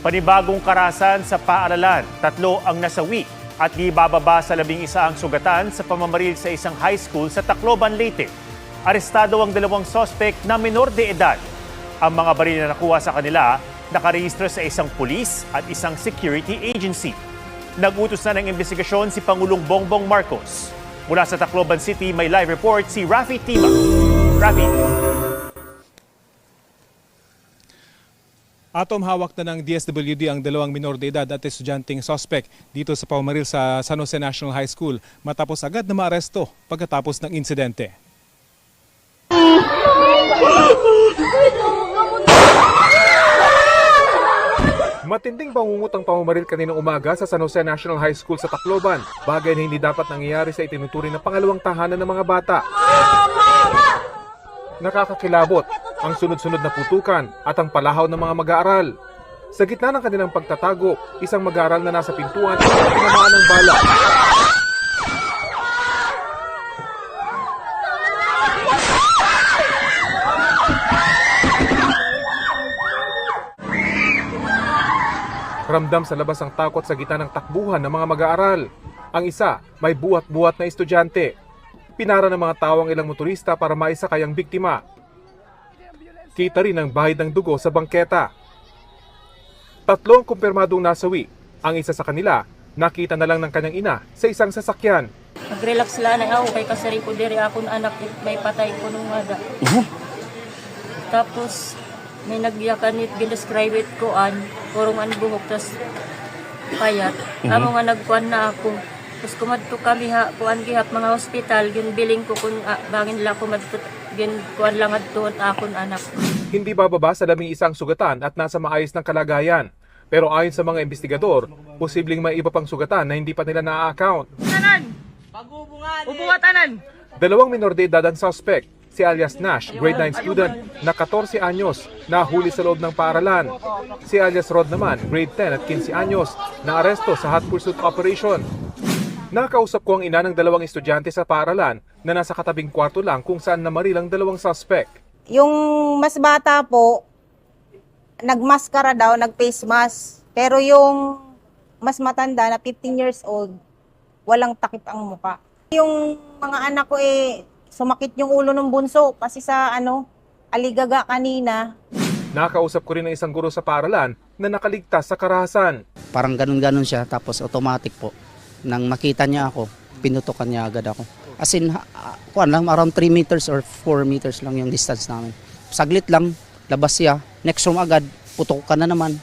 Panibagong karahasan sa paaralan, 3 ang nasawi at di bababa sa 11 ang sugatan sa pamamaril sa isang high school sa Tacloban, Leyte. Arestado ang 2 sospek na menor de edad. Ang mga baril na nakuha sa kanila nakarehistro sa isang pulis at isang security agency. Nagutos na ng investigasyon si Pangulong Bongbong Marcos. Mula sa Tacloban City, may live report si Rafi Tima. Rafi. Atom, hawak na ng DSWD ang 2 minor de edad at estudyanteng sospek dito sa pamamaril sa San Jose National High School matapos agad na maaresto pagkatapos ng insidente. Matinding bangungot ang pamamaril kaninang umaga sa San Jose National High School sa Tacloban, bagay na hindi dapat nangyayari sa itinuturing na pangalawang tahanan ng mga bata. Nakakakilabot ang sunod-sunod na putukan at ang palahaw ng mga mag-aaral. Sa gitna ng kanilang pagtatago, isang mag-aaral na nasa pintuan ay tinamaan ng bala. Ramdam sa labas ang takot sa gitna ng takbuhan ng mga mag-aaral. Ang isa, may buhat-buhat na estudyante. Pinara ng mga tao ang ilang motorista para maisakay ang biktima. Kita rin ang bahid ng dugo sa bangketa. 3 ang kumpirmadong nasawi. Ang isa sa kanila, nakita na lang ng kanyang ina sa isang sasakyan. Mag-relax lang na ako kay kasari ko diri akong anak may patay ko nung ada. Tapos may nagyakan it ginascribe it ko kurong an buhok tas payat. Amo nga nagkuan na ako. Tapos kumadto kami kuan gihap mga hospital ginbiling ko kung bangin la kumadto kuan lang adto akon anak. Hindi bababa sa 11 sugatan at nasa maayos ng kalagayan. Pero ayon sa mga investigador, posibleng may iba pang sugatan na hindi pa nila na-account. Tanan! Ubuwatanan! 2 minor de edad ang suspect, si alias Nash, grade 9 student na 14 anyos, nahuli sa loob ng paaralan. Si alias Rod naman, grade 10 at 15 anyos, na aresto sa hot pursuit operation. Nakausap ko ang ina ng 2 estudyante sa paaralan na nasa katabing kwarto lang kung saan namaril ang 2 suspect. Yung mas bata po, nagmaskara daw, nag-face mask. Pero yung mas matanda na 15 years old, walang takip ang muka. Yung mga anak ko sumakit yung ulo ng bunso kasi sa aligaga kanina. Nakausap ko rin ang isang guro sa paaralan na nakaligtas sa karahasan. Parang ganun-ganun siya tapos automatic po. Nang makita niya ako, pinutukan niya agad ako. As in, around 3 meters or 4 meters lang yung distance namin. Saglit lang, labas siya. Next room agad, putok ka na naman.